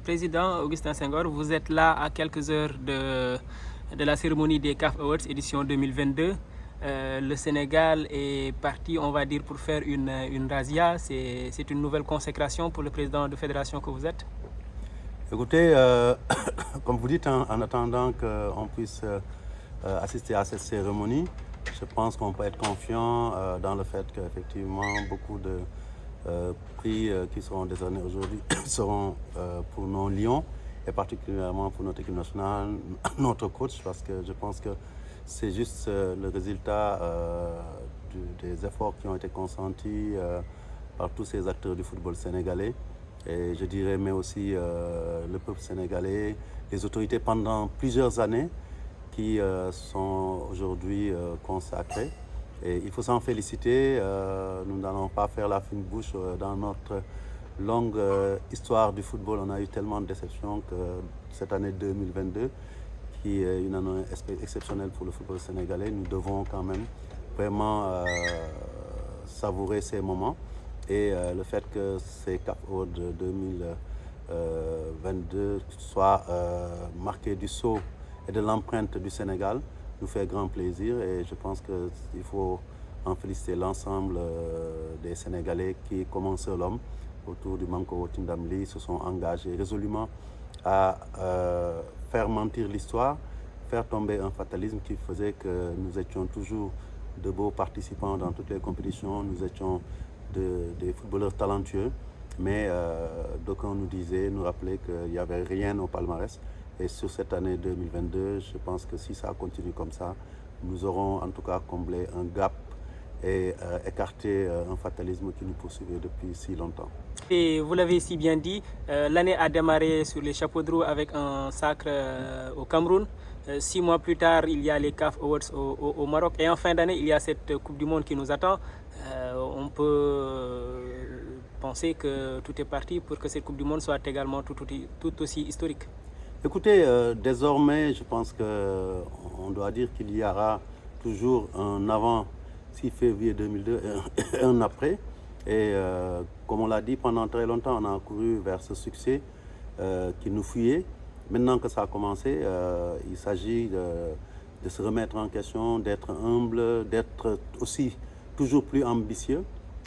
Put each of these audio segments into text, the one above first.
Président Augustin Senghor, vous êtes là à quelques heures de la cérémonie des CAF Awards édition 2022. Le Sénégal est parti, on va dire, pour faire une razzia. C'est une nouvelle consécration pour le président de fédération que vous êtes. Écoutez, comme vous dites, en attendant qu'on puisse assister à cette cérémonie, je pense qu'on peut être confiant dans le fait qu'effectivement beaucoup de prix qui seront décernés aujourd'hui seront pour nos Lions et particulièrement pour notre équipe nationale, notre coach, parce que je pense que c'est juste le résultat des efforts qui ont été consentis par tous ces acteurs du football sénégalais. Et je dirais, mais aussi le peuple sénégalais, les autorités pendant plusieurs années qui sont aujourd'hui consacrées. Et il faut s'en féliciter. Nous n'allons pas faire la fine bouche dans notre longue histoire du football. On a eu tellement de déceptions que cette année 2022, qui est une année exceptionnelle pour le football sénégalais, nous devons quand même vraiment savourer ces moments. Et le fait que ces CAF Awards de 2022 soient marqués du sceau et de l'empreinte du Sénégal nous fait grand plaisir. Et je pense qu'il faut en féliciter l'ensemble des Sénégalais qui, comme un seul homme, autour du Manko Tindamli, se sont engagés résolument à faire mentir l'histoire, faire tomber un fatalisme qui faisait que nous étions toujours de beaux participants dans toutes les compétitions. Nous étions des footballeurs talentueux, mais d'aucuns nous rappelaient qu'il n'y avait rien au palmarès. Et sur cette année 2022, je pense que si ça continue comme ça, nous aurons en tout cas comblé un gap et écarté un fatalisme qui nous poursuivait depuis si longtemps. Et vous l'avez si bien dit, l'année a démarré sur les chapeaux de roue avec un sacre au Cameroun. 6 mois plus tard, il y a les CAF Awards au Maroc. Et en fin d'année, il y a cette Coupe du Monde qui nous attend. On peut penser que tout est parti pour que cette Coupe du Monde soit également tout aussi historique. Écoutez, désormais, je pense qu'on doit dire qu'il y aura toujours un avant 6 février 2002 et un après. Et comme on l'a dit, pendant très longtemps, on a couru vers ce succès qui nous fuyait. Maintenant que ça a commencé, il s'agit de se remettre en question, d'être humble, d'être aussi toujours plus ambitieux.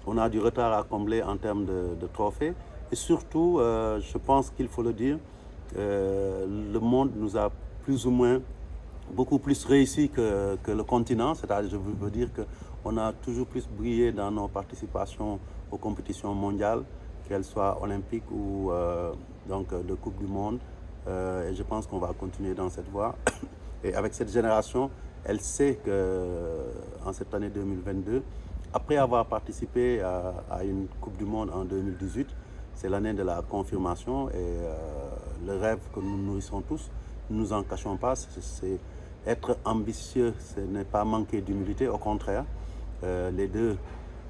On a du retard à combler en termes de trophées. Et surtout, je pense qu'il faut le dire, le monde nous a plus ou moins beaucoup plus réussi que le continent. C'est-à-dire, je veux dire qu'on a toujours plus brillé dans nos participations aux compétitions mondiales, qu'elles soient olympiques ou donc de Coupe du Monde. Et je pense qu'on va continuer dans cette voie. Et avec cette génération, elle sait qu'en cette année 2022, après avoir participé à une Coupe du Monde en 2018, c'est l'année de la confirmation et le rêve que nous nourrissons tous, ne nous en cachons pas, c'est être ambitieux, ce n'est pas manquer d'humilité, au contraire, les deux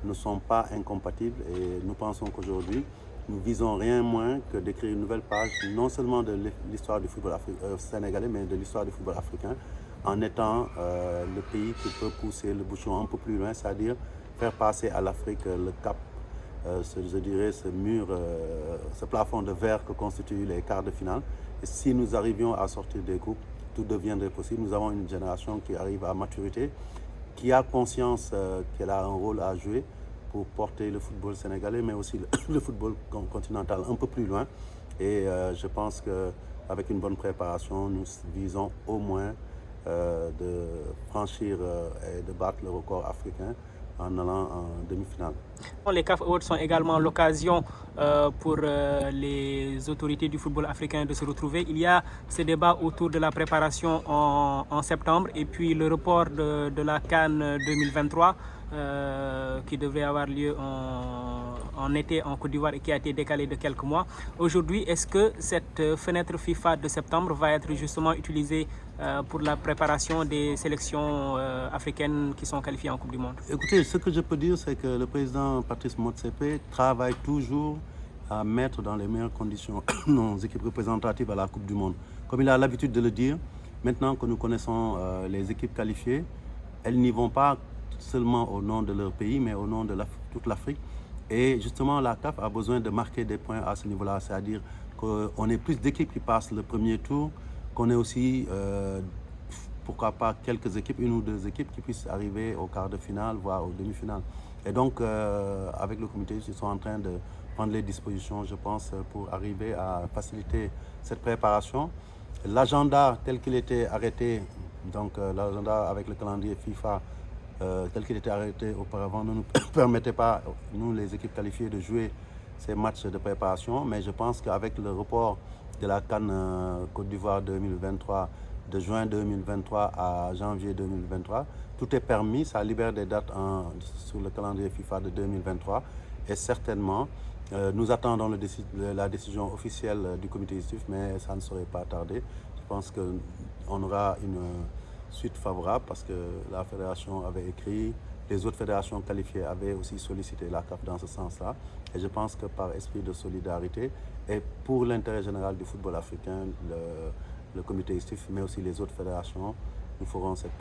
ne sont pas incompatibles et nous pensons qu'aujourd'hui, nous visons rien moins que d'écrire une nouvelle page, non seulement de l'histoire du football sénégalais, mais de l'histoire du football africain, en étant le pays qui peut pousser le bouchon un peu plus loin, c'est-à-dire faire passer à l'Afrique le cap, je dirais ce mur, ce plafond de verre que constituent les quarts de finale. Et si nous arrivions à sortir des groupes, tout deviendrait possible. Nous avons une génération qui arrive à maturité, qui a conscience qu'elle a un rôle à jouer pour porter le football sénégalais, mais aussi le football continental un peu plus loin. Et je pense qu'avec une bonne préparation, nous visons au moins de franchir et de battre le record africain en allant en demi-finale. Les CAF Awards sont également l'occasion pour les autorités du football africain de se retrouver. Il y a ce débat autour de la préparation en septembre et puis le report de la CAN 2023 qui devrait avoir lieu en été en Côte d'Ivoire et qui a été décalé de quelques mois. Aujourd'hui, est-ce que cette fenêtre FIFA de septembre va être justement utilisée pour la préparation des sélections africaines qui sont qualifiées en Coupe du Monde? Écoutez, ce que je peux dire, c'est que le président Patrice Motsepe travaille toujours à mettre dans les meilleures conditions nos équipes représentatives à la Coupe du Monde. Comme il a l'habitude de le dire, maintenant que nous connaissons les équipes qualifiées, elles n'y vont pas seulement au nom de leur pays, mais au nom de toute l'Afrique. Et justement, la CAF a besoin de marquer des points à ce niveau-là, c'est-à-dire qu'on ait plus d'équipes qui passent le premier tour, qu'on ait aussi, pourquoi pas, quelques équipes, une ou deux équipes qui puissent arriver au quart de finale, voire aux demi-finales. Et donc, avec le comité, ils sont en train de prendre les dispositions, je pense, pour arriver à faciliter cette préparation. L'agenda tel qu'il était arrêté, donc l'agenda avec le calendrier FIFA, tel qu'il était arrêté auparavant, ne nous permettait pas, nous les équipes qualifiées, de jouer ces matchs de préparation. Mais je pense qu'avec le report de la CAN Côte d'Ivoire 2023, de juin 2023 à janvier 2023, tout est permis, ça libère des dates sur le calendrier FIFA de 2023 et certainement nous attendons la décision officielle du comité exécutif, mais ça ne saurait pas tarder. Je pense qu'on aura une suite favorable parce que la fédération avait écrit, les autres fédérations qualifiées avaient aussi sollicité la CAF dans ce sens-là. Et je pense que par esprit de solidarité et pour l'intérêt général du football africain, le comité exécutif, mais aussi les autres fédérations, nous ferons cette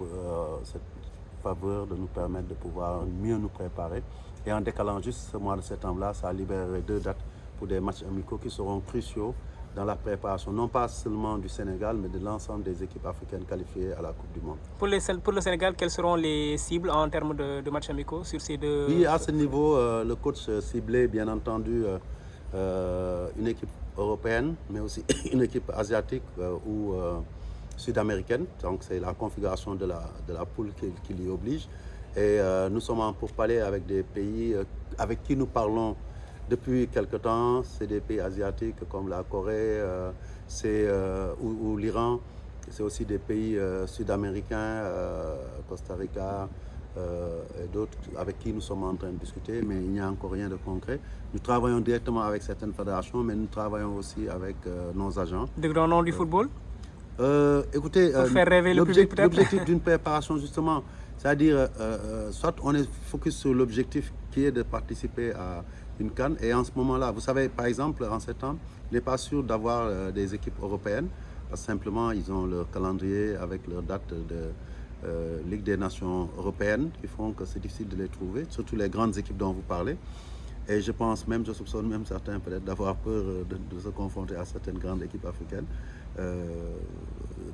faveur de nous permettre de pouvoir mieux nous préparer. Et en décalant juste ce mois de septembre-là, ça libérerait 2 dates pour des matchs amicaux qui seront cruciaux dans la préparation, non pas seulement du Sénégal, mais de l'ensemble des équipes africaines qualifiées à la Coupe du Monde. Pour le Sénégal, quelles seront les cibles en termes de matchs amicaux sur ces deux? Oui, à ce niveau, le coach ciblait bien entendu une équipe européenne, mais aussi une équipe asiatique ou sud-américaine. Donc c'est la configuration de la poule qui l'y oblige. Et nous sommes en pourparlers avec des pays avec qui nous parlons depuis quelque temps. C'est des pays asiatiques comme la Corée ou l'Iran. C'est aussi des pays sud-américains, Costa Rica et d'autres avec qui nous sommes en train de discuter, mais il n'y a encore rien de concret. Nous travaillons directement avec certaines fédérations, mais nous travaillons aussi avec nos agents. De grands noms du football? Écoutez, l'objectif d'une préparation justement, c'est-à-dire soit on est focus sur l'objectif qui est de participer à une CAN, et en ce moment-là, vous savez, par exemple, en septembre, il n'est pas sûr d'avoir des équipes européennes, parce que simplement ils ont leur calendrier avec leur date de Ligue des Nations européennes qui font que c'est difficile de les trouver, surtout les grandes équipes dont vous parlez. Et je pense même, je soupçonne même certains peut-être d'avoir peur de se confronter à certaines grandes équipes africaines.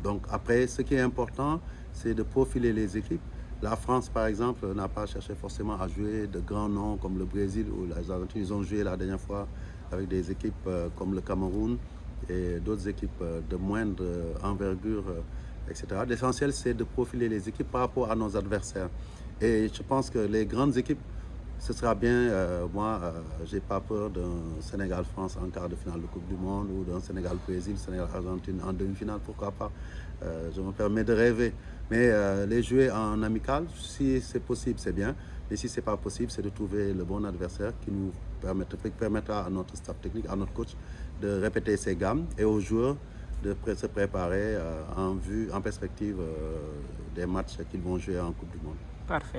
Donc après, ce qui est important, c'est de profiler les équipes. La France, par exemple, n'a pas cherché forcément à jouer de grands noms comme le Brésil ou l'Argentine. Ils ont joué la dernière fois avec des équipes comme le Cameroun et d'autres équipes de moindre envergure, etc. L'essentiel, c'est de profiler les équipes par rapport à nos adversaires. Et je pense que les grandes équipes, ce sera bien, j'ai pas peur d'un Sénégal-France en quart de finale de Coupe du Monde ou d'un Sénégal-Brésil, Sénégal-Argentine en demi-finale, pourquoi pas. Je me permets de rêver. Mais les jouer en amical, si c'est possible, c'est bien. Mais si c'est pas possible, c'est de trouver le bon adversaire qui nous permettra à notre staff technique, à notre coach, de répéter ses gammes et aux joueurs de se préparer en perspective des matchs qu'ils vont jouer en Coupe du Monde. Parfait.